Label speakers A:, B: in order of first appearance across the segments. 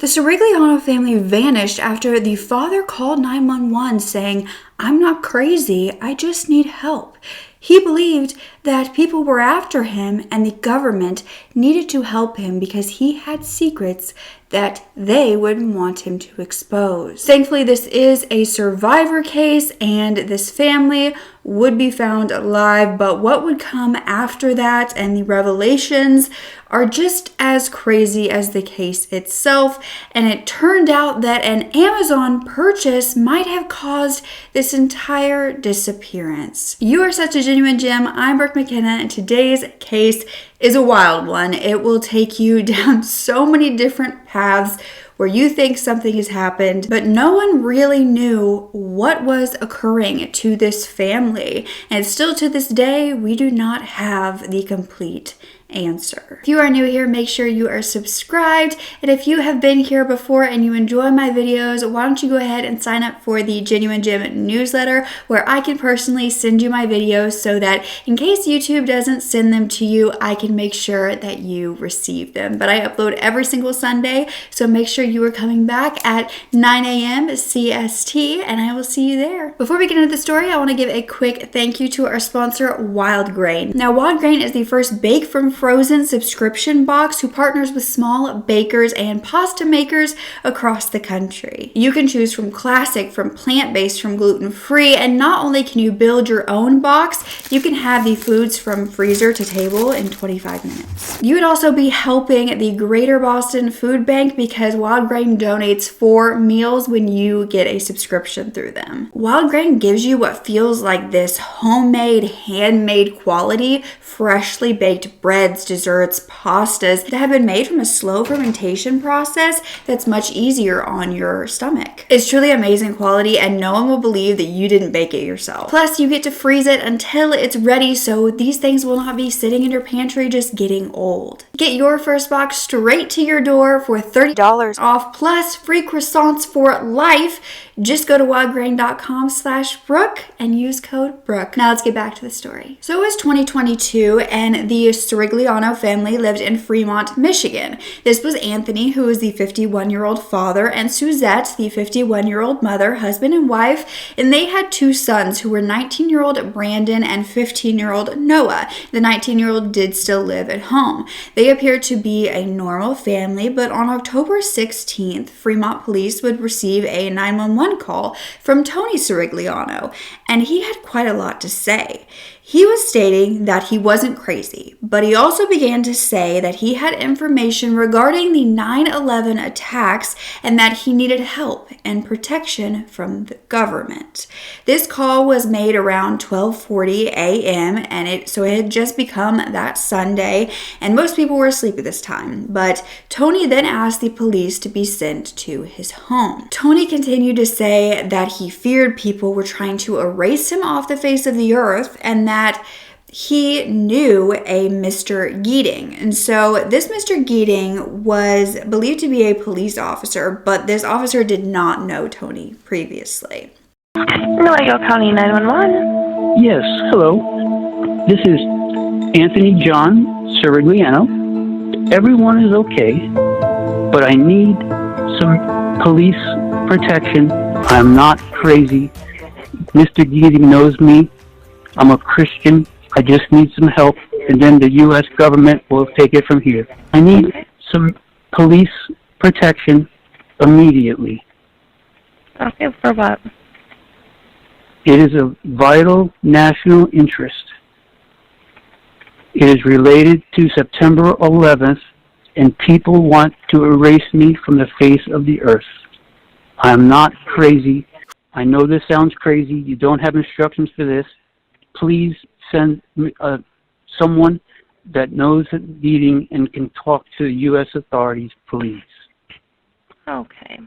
A: The Cirigliano family vanished after the father called 911 saying, "I'm not crazy, I just need help." He believed that people were after him and the government needed to help him because he had secrets that they wouldn't want him to expose. Thankfully, this is a survivor case and this family would be found alive, but what would come after that and the revelations are just as crazy as the case itself. And it turned out that an Amazon purchase might have caused this entire disappearance. You are such a genuine gem. I'm Brooke Makenna, and today's case is a wild one. It will take you down so many different paths where you think something has happened, but no one really knew what was occurring to this family. And still to this day, we do not have the complete answer. If you are new here, make sure you are subscribed. And if you have been here before and you enjoy my videos, why don't you go ahead and sign up for the Genuine Gem newsletter, where I can personally send you my videos so that in case YouTube doesn't send them to you, I can make sure that you receive them. But I upload every single Sunday, so make sure you are coming back at 9 a.m. CST, and I will see you there. Before we get into the story, I want to give a quick thank you to our sponsor, Wild Grain. Now, Wild Grain is the first bake from frozen subscription box who partners with small bakers and pasta makers across the country. You can choose from classic, from plant-based, from gluten-free, and not only can you build your own box, you can have the foods from freezer to table in 25 minutes. You would also be helping the Greater Boston Food Bank because Wild Grain donates 4 meals when you get a subscription through them. Wild Grain gives you what feels like this homemade, handmade quality, freshly baked breads, desserts, pastas that have been made from a slow fermentation process that's much easier on your stomach. It's truly amazing quality and no one will believe that you didn't bake it yourself. Plus, you get to freeze it until it's ready, so these things will not be sitting in your pantry just getting old. Get your first box straight to your door for $30 off plus free croissants for life. Just go to wildgrain.com/Brooke and use code Brooke. Now let's get back to the story. So it was 2022 and the Cirigliano family lived in Fremont, Michigan. This was Anthony, who was the 51-year-old father, and Suzette, the 51-year-old mother, husband and wife, and they had 2 sons who were 19-year-old Brandon and 15-year-old Noah. The 19-year-old did still live at home. They appeared to be a normal family, but on October 16th, Fremont police would receive a 911 call from Tony Cirigliano, and he had quite a lot to say. He was stating that he wasn't crazy, but he also began to say that he had information regarding the 9/11 attacks and that he needed help and protection from the government. This call was made around 12:40 a.m. and it had just become that Sunday, and most people were asleep at this time. But Tony then asked the police to be sent to his home. Tony continued to say that he feared people were trying to erase him off the face of the earth and that he knew a Mr. Geeting. And so this Mr. Geeting was believed to be a police officer, but this officer did not know Tony previously.
B: Nuevo County 911.
C: Yes, hello. This is Anthony John Cirigliano. Everyone is okay, but I need some police protection. I'm not crazy. Mr. Geeting knows me. I'm a Christian. I just need some help, and then the U.S. government will take it from here. I need some police protection immediately.
B: Okay, for what?
C: It is of vital national interest. It is related to September 11th, and people want to erase me from the face of the earth. I'm not crazy. I know this sounds crazy. You don't have instructions for this. Please send someone that knows Geeting and can talk to the U.S. authorities, please.
B: Okay.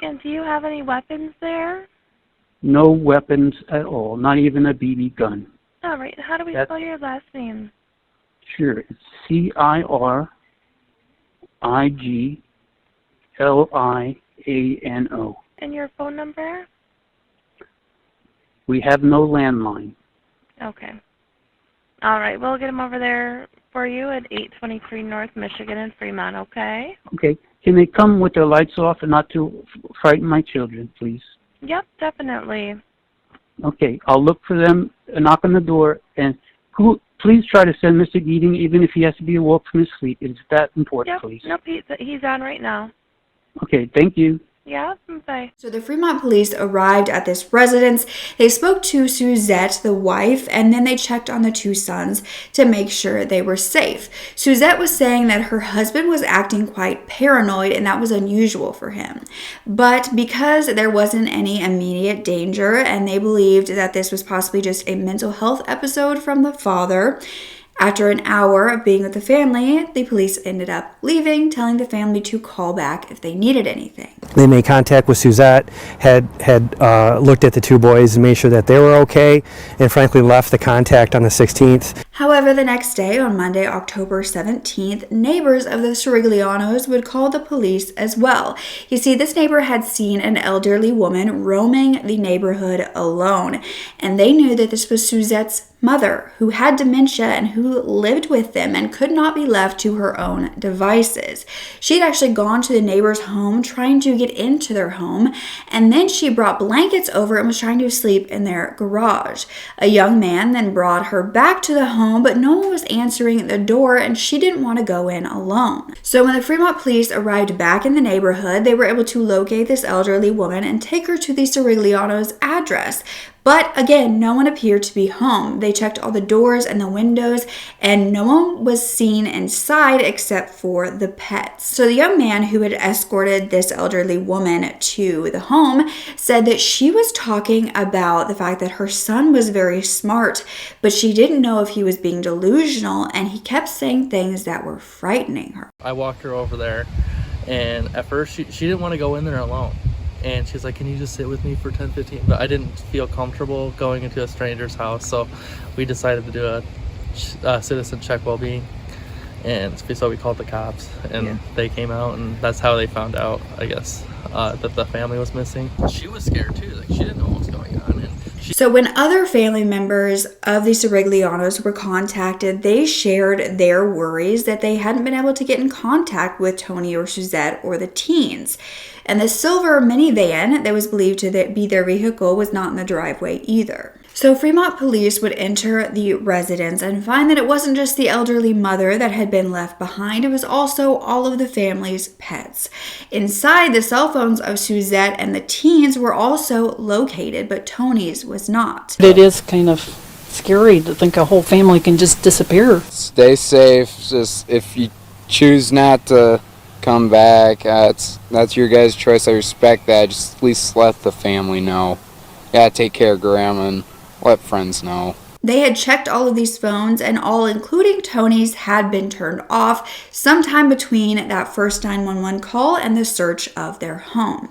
B: And do you have any weapons there?
C: No weapons at all, not even a BB gun.
B: All right. How do we spell your last name?
C: Sure. It's Cirigliano.
B: And your phone number?
C: We have no landline.
B: Okay. All right. We'll get him over there for you at 823 North Michigan in Fremont, okay?
C: Okay. Can they come with their lights off and not to frighten my children, please?
B: Yep, definitely.
C: Okay, I'll look for them, knock on the door, and please try to send Mr. Geating, even if he has to be awoke from his sleep. It's that important,
B: Yep,
C: please.
B: nope, he's on right now.
C: Okay, thank you.
B: Yeah, bye.
A: So the Fremont police arrived at this residence. They spoke to Suzette, the wife, and then they checked on the two sons to make sure they were safe. Suzette was saying that her husband was acting quite paranoid and that was unusual for him. But because there wasn't any immediate danger and they believed that this was possibly just a mental health episode from the father, after an hour of being with the family, the police ended up leaving, telling the family to call back if they needed anything.
D: They made contact with Suzette, had looked at the two boys and made sure that they were okay, and frankly left the contact on the 16th.
A: However, the next day, on Monday, October 17th, neighbors of the Ciriglianos would call the police as well. You see, this neighbor had seen an elderly woman roaming the neighborhood alone, and they knew that this was Suzette's mother, who had dementia and who lived with them and could not be left to her own devices. She had actually gone to the neighbor's home trying to get into their home, and then she brought blankets over and was trying to sleep in their garage. A young man then brought her back to the home, but no one was answering the door and she didn't want to go in alone. So when the Fremont police arrived back in the neighborhood, they were able to locate this elderly woman and take her to the Cirigliano's address. But again, no one appeared to be home. They checked all the doors and the windows, and no one was seen inside except for the pets. So the young man who had escorted this elderly woman to the home said that she was talking about the fact that her son was very smart, but she didn't know if he was being delusional, and he kept saying things that were frightening her.
E: I walked her over there, and at first she didn't want to go in there alone. And she's like, can you just sit with me for 10-15? But I didn't feel comfortable going into a stranger's house, so we decided to do a citizen check well-being. And so we called the cops, and they came out, and that's how they found out, I guess, that the family was missing. She was scared too. Like, she didn't know what was going on.
A: So when other family members of the Ciriglianos were contacted, they shared their worries that they hadn't been able to get in contact with Tony or Suzette or the teens. And the silver minivan that was believed to be their vehicle was not in the driveway either. So Fremont police would enter the residence and find that it wasn't just the elderly mother that had been left behind, it was also all of the family's pets. Inside, the cell phones of Suzette and the teens were also located, but Tony's was not.
F: It is kind of scary to think a whole family can just disappear.
G: Stay safe. Just if you choose not to come back, that's your guys' choice. I respect that. Just at least let the family know. Yeah, take care of Grandma and let friends know.
A: They had checked all of these phones, and all, including Tony's, had been turned off sometime between that first 911 call and the search of their home.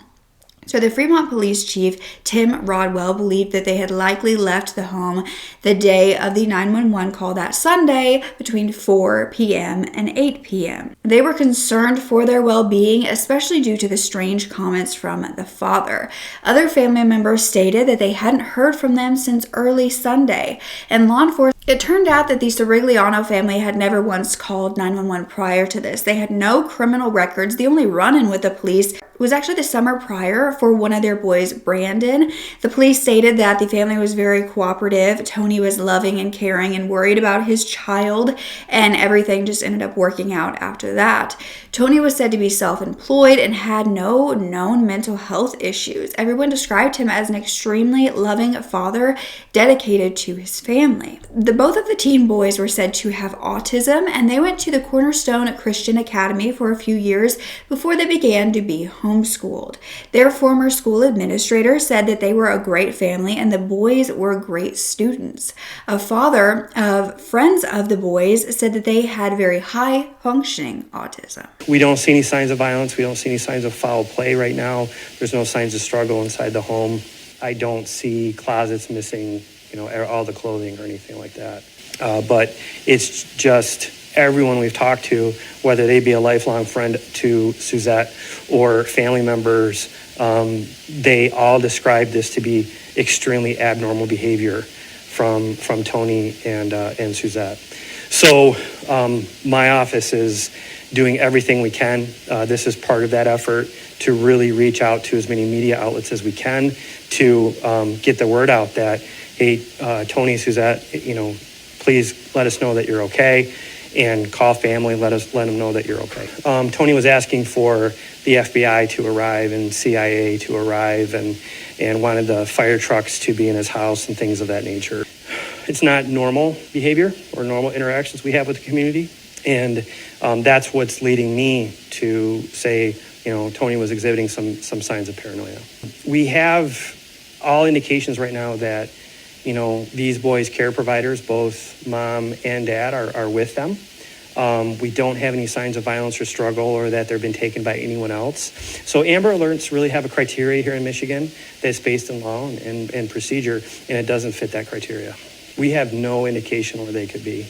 A: So the Fremont police chief, Tim Rodwell, believed that they had likely left the home the day of the 911 call that Sunday between 4 p.m. and 8 p.m. They were concerned for their well-being, especially due to the strange comments from the father. Other family members stated that they hadn't heard from them since early Sunday, and law enforcement. It turned out that the Cirigliano family had never once called 911 prior to this. They had no criminal records. The only run-in with the police was actually the summer prior for one of their boys, Brandon. The police stated that the family was very cooperative. Tony was loving and caring and worried about his child, and everything just ended up working out after that. Tony was said to be self-employed and had no known mental health issues. Everyone described him as an extremely loving father dedicated to his family. Both of the teen boys were said to have autism, and they went to the Cornerstone Christian Academy for a few years before they began to be homeschooled. Their former school administrator said that they were a great family and the boys were great students. A father of friends of the boys said that they had very high functioning autism.
H: We don't see any signs of violence. We don't see any signs of foul play right now. There's no signs of struggle inside the home. I don't see closets missing, all the clothing or anything like that. But it's just everyone we've talked to, whether they be a lifelong friend to Suzette or family members, they all describe this to be extremely abnormal behavior from Tony and Suzette. So my office is, doing everything we can. This is part of that effort to really reach out to as many media outlets as we can to get the word out that, hey, Tony, Suzette, please let us know that you're okay, and call family, let them know that you're okay. Tony was asking for the FBI to arrive and CIA to arrive and wanted the fire trucks to be in his house and things of that nature. It's not normal behavior or normal interactions we have with the community. And that's what's leading me to say, Tony was exhibiting some signs of paranoia. We have all indications right now that, these boys' care providers, both mom and dad, are with them. We don't have any signs of violence or struggle or that they've been taken by anyone else. So Amber Alerts really have a criteria here in Michigan that's based in law and procedure, and it doesn't fit that criteria. We have no indication where they could be.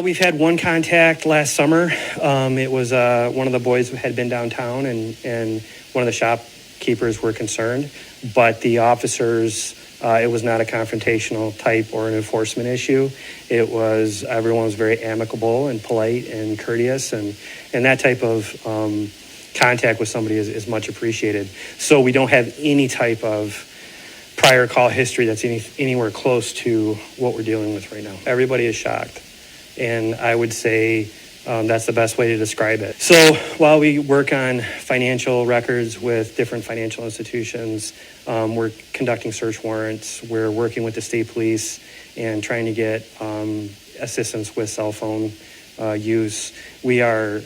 H: We've had one contact last summer. It was one of the boys who had been downtown, and one of the shopkeepers were concerned, but the officers, it was not a confrontational type or an enforcement issue. Everyone was very amicable and polite and courteous, and that type of contact with somebody is much appreciated. So we don't have any type of prior call history that's anywhere close to what we're dealing with right now. Everybody is shocked, and I would say that's the best way to describe it. So while we work on financial records with different financial institutions, we're conducting search warrants. We're working with the state police and trying to get assistance with cell phone use. We are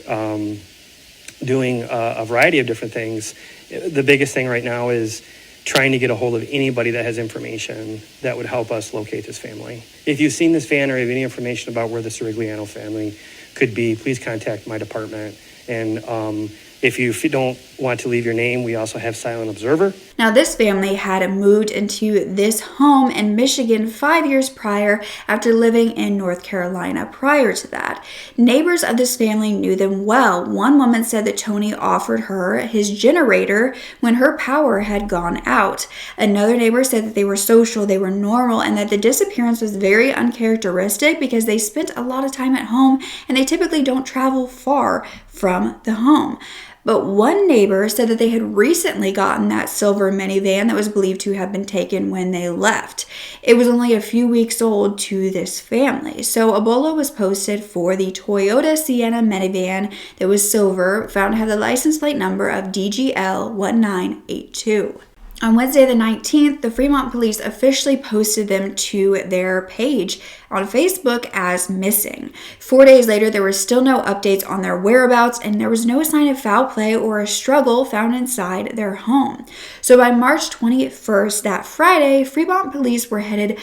H: doing a variety of different things. The biggest thing right now is trying to get a hold of anybody that has information that would help us locate this family. If you've seen this van or have any information about where the Cirigliano family could be, please contact my department. And if you don't want to leave your name, we also have Silent Observer.
A: Now, this family had moved into this home in Michigan 5 years prior after living in North Carolina prior to that. Neighbors of this family knew them well. One woman said that Tony offered her his generator when her power had gone out. Another neighbor said that they were social, they were normal, and that the disappearance was very uncharacteristic because they spent a lot of time at home and they typically don't travel far from the home. But one neighbor said that they had recently gotten that silver minivan that was believed to have been taken when they left. It was only a few weeks old to this family. So a bolo was posted for the Toyota Sienna minivan that was silver, found to have the license plate number of DGL 1982. On Wednesday the 19th, the Fremont police officially posted them to their page on Facebook as missing. 4 days later, there were still no updates on their whereabouts, and there was no sign of foul play or a struggle found inside their home. So by March 21st, that Friday, Fremont police were headed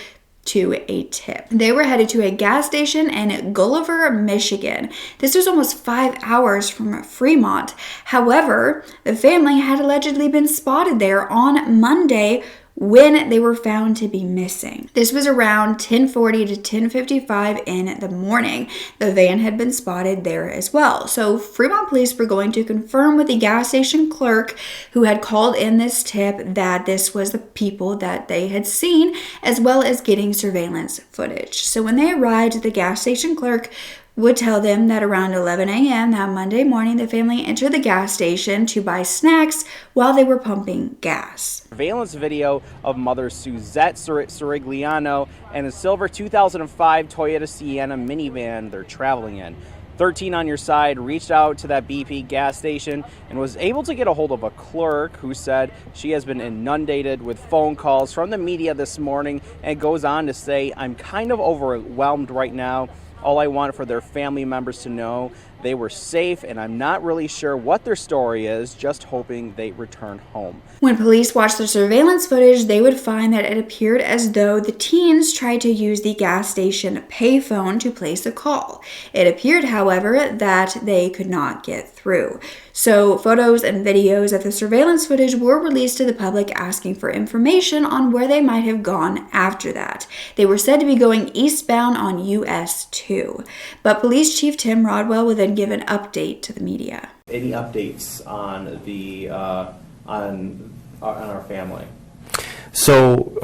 A: to a tip. They were headed to a gas station in Gulliver, Michigan. This was almost 5 hours from Fremont. However, the family had allegedly been spotted there on Monday when they were found to be missing. This was around 10:40 to 10:55 in the morning. The van had been spotted there as well. So Fremont police were going to confirm with the gas station clerk who had called in this tip that this was the people that they had seen, as well as getting surveillance footage. So when they arrived, the gas station clerk would tell them that around 11 a.m. that Monday morning, the family entered the gas station to buy snacks while they were pumping gas.
I: Surveillance video of mother Suzette Cirigliano and a silver 2005 Toyota Sienna minivan they're traveling in. 13 on your side reached out to that BP gas station and was able to get a hold of a clerk who said she has been inundated with phone calls from the media this morning, and goes on to say, "I'm kind of overwhelmed right now. All I want for their family members to know they were safe, and I'm not really sure what their story is, just hoping they return home."
A: When police watched the surveillance footage, they would find that it appeared as though the teens tried to use the gas station payphone to place a call. It appeared, however, that they could not get through. So photos and videos of the surveillance footage were released to the public asking for information on where they might have gone after that. They were said to be going eastbound on US 2. But Police Chief Tim Rodwell would then give an update to the media.
J: Any updates on the on our family?
D: So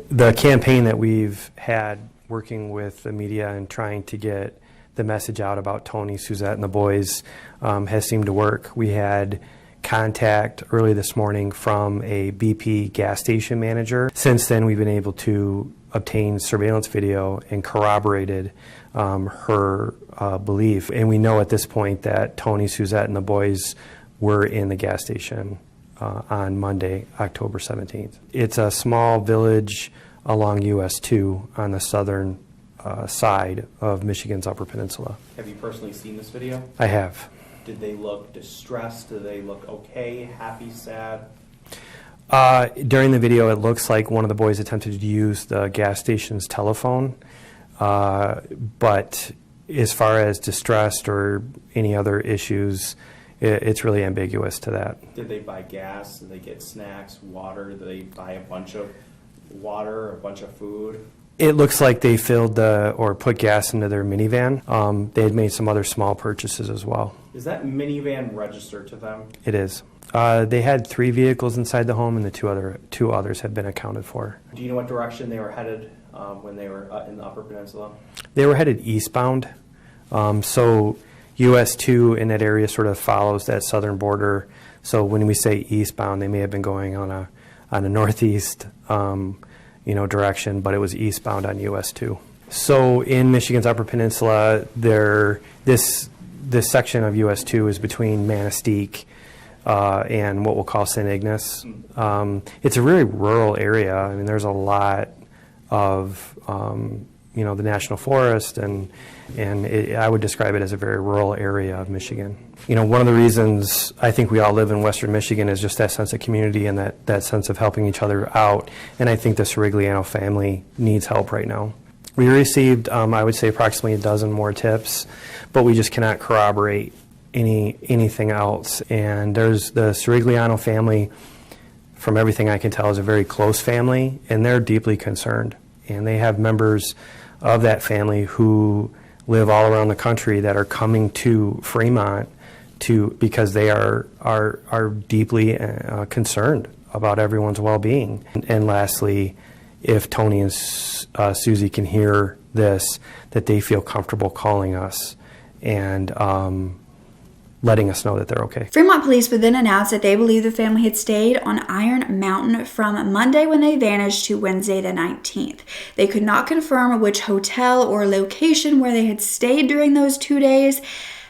D: the campaign that we've had working with the media and trying to get the message out about Tony, Suzette, and the boys has seemed to work. We had contact early this morning from a BP gas station manager. Since then, we've been able to obtain surveillance video and corroborated her belief. And we know at this point that Tony, Suzette, and the boys were in the gas station on Monday, October 17th. It's a small village along US 2 on the southern side of Michigan's Upper Peninsula.
J: Have you personally seen this video?
D: I have.
J: Did they look distressed? Did they look okay, happy, sad?
D: During the video, it looks like one of the boys attempted to use the gas station's telephone, but as far as distressed or any other issues, it's really ambiguous to that.
J: Did they buy gas? Did they get snacks, water? Did they buy a bunch of water, a bunch of food?
D: It looks like they filled or put gas into their minivan. They had made some other small purchases as well.
J: Is that minivan registered to them?
D: It is. They had 3 vehicles inside the home, and the two others had been accounted for.
J: Do you know what direction they were headed when they were in the Upper Peninsula?
D: They were headed eastbound. So US 2 in that area sort of follows that southern border. So when we say eastbound, they may have been going on a northeast direction, but it was eastbound on US 2. So in Michigan's Upper Peninsula, this section of US 2 is between Manistee and what we'll call St. Ignace. It's a really rural area. I mean, there's a lot of the National Forest, and I would describe it as a very rural area of Michigan. One of the reasons I think we all live in Western Michigan is just that sense of community and that sense of helping each other out. And I think the Cirigliano family needs help right now. We received, I would say, approximately a dozen more tips, but we just cannot corroborate anything else. And there's the Cirigliano family, from everything I can tell, is a very close family, and they're deeply concerned. And they have members of that family who live all around the country that are coming to Fremont because they are deeply concerned about everyone's well-being. And lastly, if Tony and Susie can hear this, that they feel comfortable calling us and letting us know that they're okay.
A: Fremont police would then announce that they believe the family had stayed on Iron Mountain from Monday when they vanished to Wednesday the 19th. They could not confirm which hotel or location where they had stayed during those 2 days.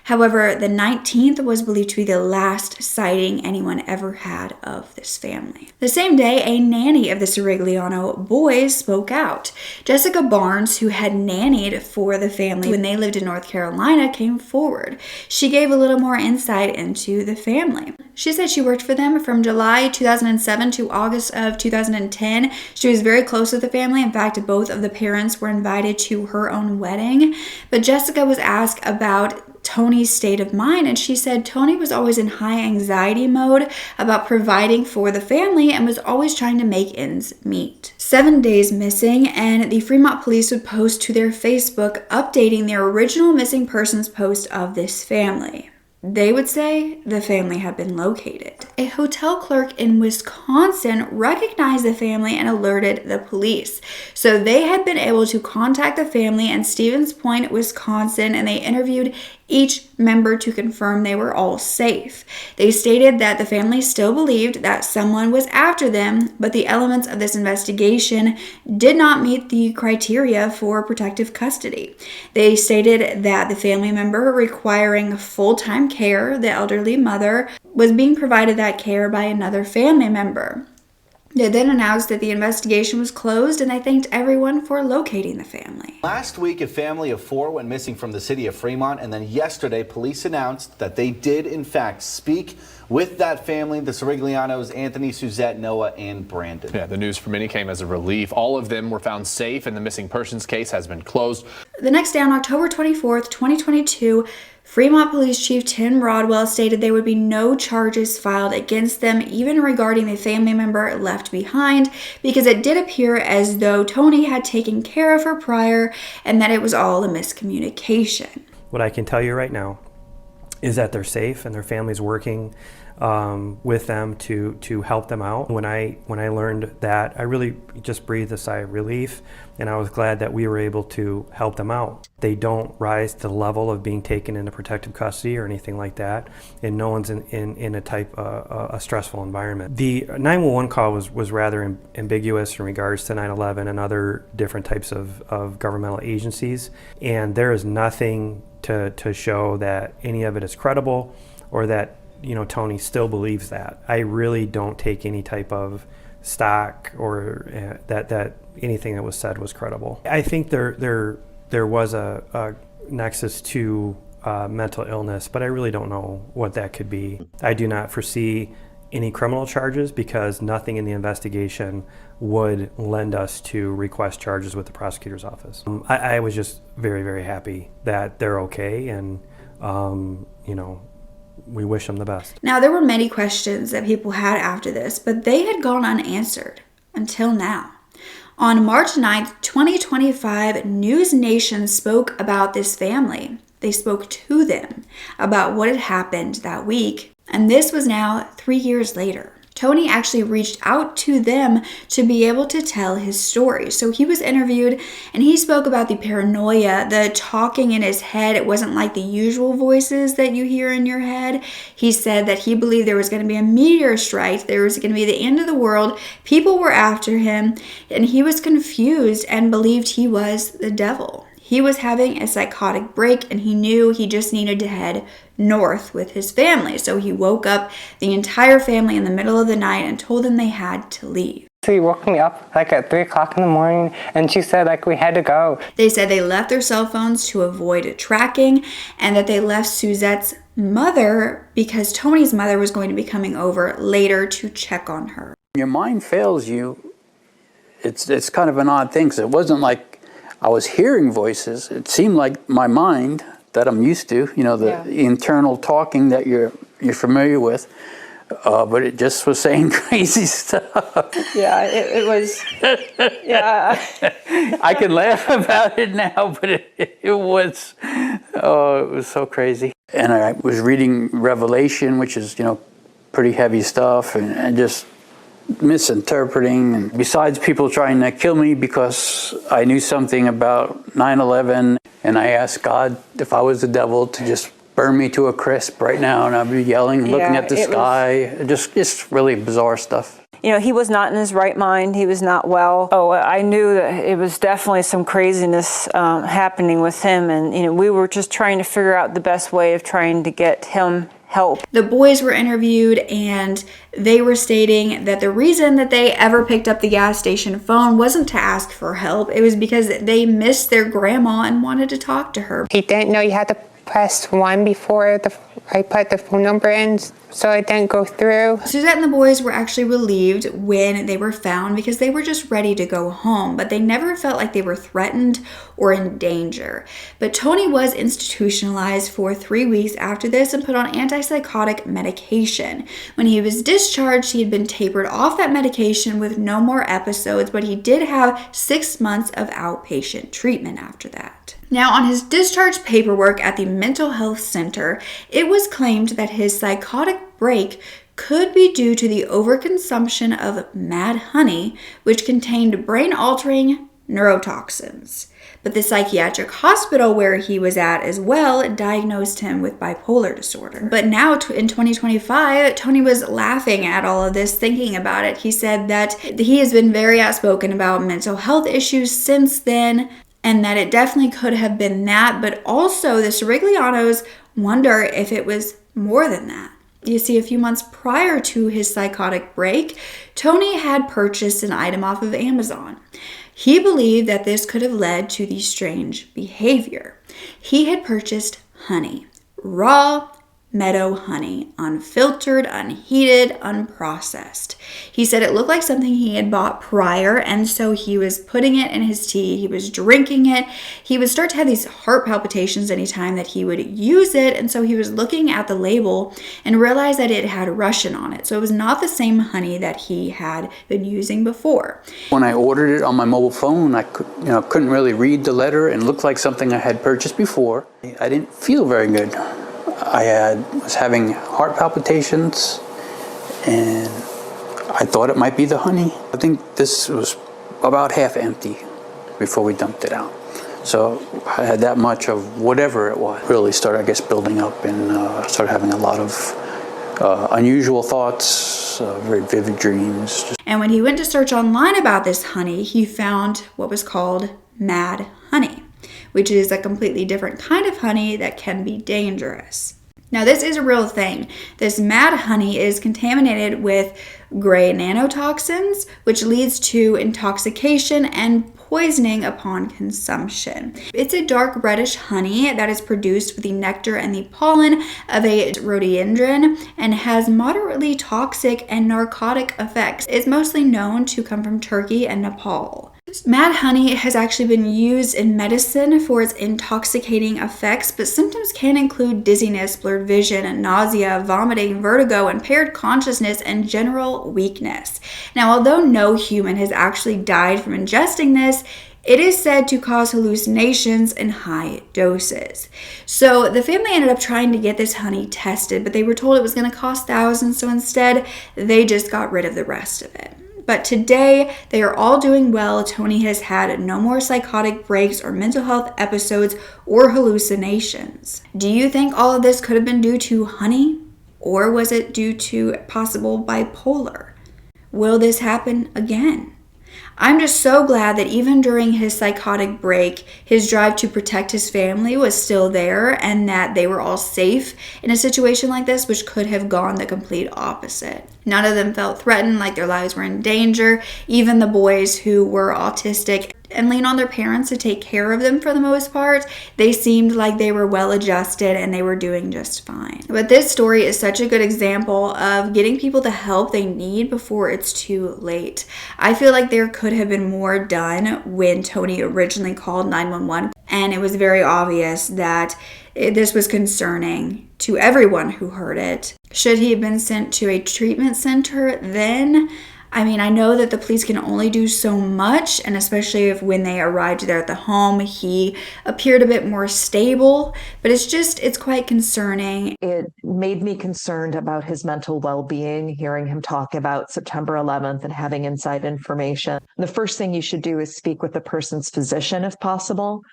A: However, the 19th was believed to be the last sighting anyone ever had of this family. The same day, a nanny of the Cirigliano boys spoke out. Jessica Barnes, who had nannied for the family when they lived in North Carolina, came forward. She gave a little more insight into the family. She said she worked for them from July 2007 to August of 2010. She was very close with the family. In fact, both of the parents were invited to her own wedding. But Jessica was asked about Tony's state of mind, and she said Tony was always in high anxiety mode about providing for the family and was always trying to make ends meet. 7 days missing, and the Fremont police would post to their Facebook updating their original missing persons post of this family. They would say the family had been located. A hotel clerk in Wisconsin recognized the family and alerted the police. So they had been able to contact the family in Stevens Point, Wisconsin, and they interviewed each member to confirm they were all safe. They stated that the family still believed that someone was after them, but the elements of this investigation did not meet the criteria for protective custody. They stated that the family member requiring full-time care, the elderly mother, was being provided that care by another family member. They then announced that the investigation was closed, and they thanked everyone for locating the family.
K: Last week, a family of 4 went missing from the city of Fremont, and then yesterday, police announced that they did, in fact, speak with that family, the Ciriglianos, Anthony, Suzette, Noah, and Brandon.
L: Yeah, the news for many came as a relief. All of them were found safe, and the missing persons case has been closed.
A: The next day, on October 24th, 2022, Fremont Police Chief Tim Rodwell stated there would be no charges filed against them, even regarding the family member left behind, because it did appear as though Tony had taken care of her prior and that it was all a miscommunication.
D: What I can tell you right now is that they're safe and their family's working with them to help them out. When I learned that, I really just breathed a sigh of relief, and I was glad that we were able to help them out. They don't rise to the level of being taken into protective custody or anything like that, and no one's in a stressful environment. The 911 call was rather ambiguous in regards to 9/11 and other different types of governmental agencies, and there is nothing to show that any of it is credible or that Tony still believes that. I really don't take any type of stock or that anything that was said was credible. I think there was a nexus to mental illness, but I really don't know what that could be. I do not foresee any criminal charges because nothing in the investigation would lend us to request charges with the prosecutor's office. I was just very, very happy that they're okay, and we wish them the best.
A: Now, there were many questions that people had after this, but they had gone unanswered until now. On March 9th, 2025, News Nation spoke about this family. They spoke to them about what had happened that week, and this was now 3 years later. Tony actually reached out to them to be able to tell his story. So he was interviewed and he spoke about the paranoia, the talking in his head. It wasn't like the usual voices that you hear in your head. He said that he believed there was going to be a meteor strike. There was going to be the end of the world. People were after him and he was confused and believed he was the devil. He was having a psychotic break and he knew he just needed to head north with his family. So he woke up the entire family in the middle of the night and told them they had to leave.
M: She woke me up like at 3 o'clock in the morning and she said like we had to go.
A: They said they left their cell phones to avoid tracking and that they left Suzette's mother because Tony's mother was going to be coming over later to check on her.
N: Your mind fails you. It's kind of an odd thing because it wasn't like I was hearing voices. It seemed like my mind that I'm used to, the internal talking that you're familiar with, but it just was saying crazy stuff.
M: Yeah, it was, yeah.
N: I can laugh about it now, but it was so crazy. And I was reading Revelation, which is, pretty heavy stuff, and just misinterpreting, and besides people trying to kill me because I knew something about 9/11, and I asked God if I was the devil to just burn me to a crisp right now, and I'd be yelling and looking at the sky. Just really bizarre stuff.
M: He was not in his right mind. He was not well. Oh, I knew that it was definitely some craziness happening with him, and we were just trying to figure out the best way of trying to get him help.
A: The boys were interviewed and they were stating that the reason that they ever picked up the gas station phone wasn't to ask for help. It was because they missed their grandma and wanted to talk to her.
O: He didn't know you had to press 1 before I put the phone number in, so it didn't go through.
A: Suzette and the boys were actually relieved when they were found because they were just ready to go home, but they never felt like they were threatened or in danger. But Tony was institutionalized for 3 weeks after this and put on antipsychotic medication. When he was discharged, he had been tapered off that medication with no more episodes, but he did have 6 months of outpatient treatment after that. Now, on his discharge paperwork at the mental health center, it was claimed that his psychotic break could be due to the overconsumption of mad honey, which contained brain-altering neurotoxins. But the psychiatric hospital where he was at as well diagnosed him with bipolar disorder. But now in 2025, Tony was laughing at all of this, thinking about it. He said that he has been very outspoken about mental health issues since then, and that it definitely could have been that, but also the Ciriglianos wonder if it was more than that. You see, a few months prior to his psychotic break, Tony had purchased an item off of Amazon. He believed that this could have led to the strange behavior. He had purchased honey, raw meadow honey, unfiltered, unheated, unprocessed. He said it looked like something he had bought prior, and so he was putting it in his tea, he was drinking it. He would start to have these heart palpitations anytime that he would use it, and so he was looking at the label and realized that it had Russian on it. So it was not the same honey that he had been using before.
N: When I ordered it on my mobile phone, I couldn't really read the letter, and it looked like something I had purchased before. I didn't feel very good. I was having heart palpitations, and I thought it might be the honey. I think this was about half empty before we dumped it out. So I had that much of whatever it was. Really started, I guess, building up, and started having a lot of unusual thoughts, very vivid dreams.
A: And when he went to search online about this honey, he found what was called mad honey, which is a completely different kind of honey that can be dangerous. Now, this is a real thing. This mad honey is contaminated with gray nanotoxins, which leads to intoxication and poisoning upon consumption. It's a dark reddish honey that is produced with the nectar and the pollen of a rhododendron and has moderately toxic and narcotic effects. It's mostly known to come from Turkey and Nepal. Mad honey has actually been used in medicine for its intoxicating effects, but symptoms can include dizziness, blurred vision, nausea, vomiting, vertigo, impaired consciousness, and general weakness. Now, although no human has actually died from ingesting this, it is said to cause hallucinations in high doses. So the family ended up trying to get this honey tested, but they were told it was going to cost thousands, so instead they just got rid of the rest of it. But today, they are all doing well. Tony has had no more psychotic breaks or mental health episodes or hallucinations. Do you think all of this could have been due to honey? Or was it due to possible bipolar? Will this happen again? I'm just so glad that even during his psychotic break, his drive to protect his family was still there and that they were all safe in a situation like this, which could have gone the complete opposite. None of them felt threatened, like their lives were in danger. Even the boys who were autistic and lean on their parents to take care of them for the most part, they seemed like they were well adjusted and they were doing just fine. But this story is such a good example of getting people the help they need before it's too late. I feel like there could have been more done when Tony originally called 911, and it was very obvious that this was concerning to everyone who heard it. Should he have been sent to a treatment center then? I mean, I know that the police can only do so much, and especially if when they arrived there at the home, he appeared a bit more stable, but it's quite concerning.
P: It made me concerned about his mental well-being, hearing him talk about September 11th and having inside information. The first thing you should do is speak with the person's physician if possible.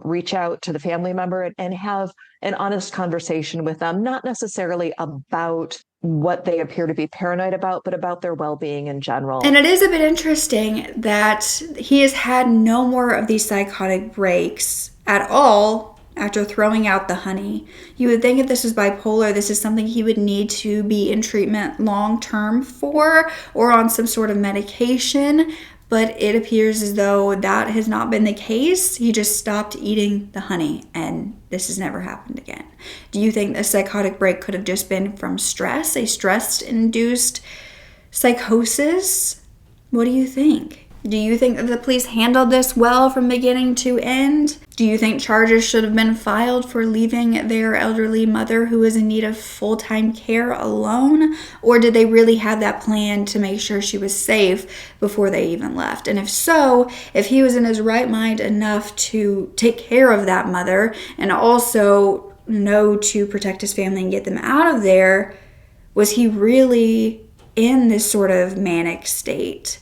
P: Reach out to the family member and have an honest conversation with them, not necessarily about what they appear to be paranoid about, but about their well-being in general.
A: And it is a bit interesting that he has had no more of these psychotic breaks at all after throwing out the honey. You would think if this was bipolar, this is something he would need to be in treatment long-term for or on some sort of medication. But it appears as though that has not been the case. He just stopped eating the honey, and this has never happened again. Do you think the psychotic break could have just been from stress, a stress-induced psychosis? What do you think? Do you think that the police handled this well from beginning to end? Do you think charges should have been filed for leaving their elderly mother who is in need of full-time care alone? Or did they really have that plan to make sure she was safe before they even left? And if so, if he was in his right mind enough to take care of that mother and also know to protect his family and get them out of there, was he really in this sort of manic state?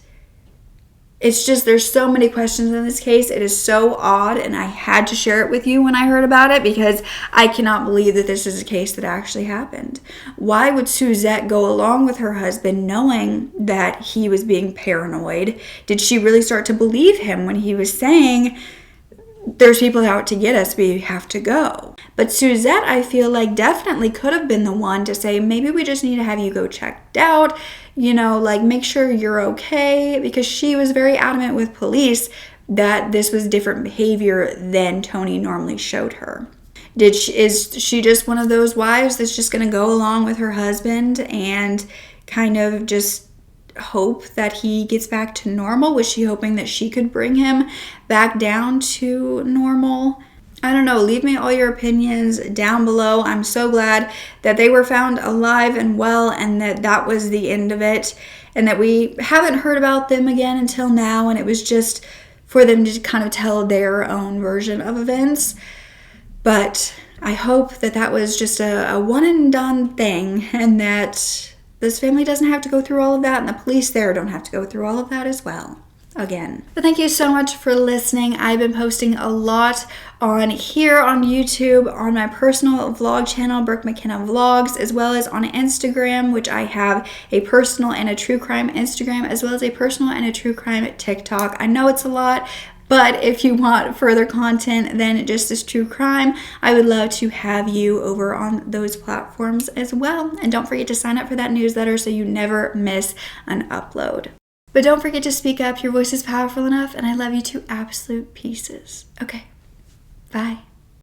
A: It's just, there's so many questions in this case. It is so odd, and I had to share it with you when I heard about it because I cannot believe that this is a case that actually happened. Why would Suzette go along with her husband knowing that he was being paranoid? Did she really start to believe him when he was saying, there's people out to get us, we have to go? But Suzette, I feel like, definitely could have been the one to say, maybe we just need to have you go checked out, make sure you're okay, because she was very adamant with police that this was different behavior than Tony normally showed her. Is she just one of those wives that's just going to go along with her husband and kind of just hope that he gets back to normal? Was she hoping that she could bring him back down to normal? I don't know. Leave me all your opinions down below. I'm so glad that they were found alive and well, and that was the end of it, and that we haven't heard about them again until now, and it was just for them to kind of tell their own version of events. But I hope that was just a one and done thing, and that This family doesn't have to go through all of that, and the police there don't have to go through all of that as well. Again. But thank you so much for listening. I've been posting a lot on here on YouTube, on my personal vlog channel, Brooke Makenna Vlogs, as well as on Instagram, which I have a personal and a true crime Instagram, as well as a personal and a true crime TikTok. I know it's a lot, but if you want further content than just this true crime, I would love to have you over on those platforms as well. And don't forget to sign up for that newsletter so you never miss an upload. But don't forget to speak up. Your voice is powerful enough, and I love you to absolute pieces. Okay, bye.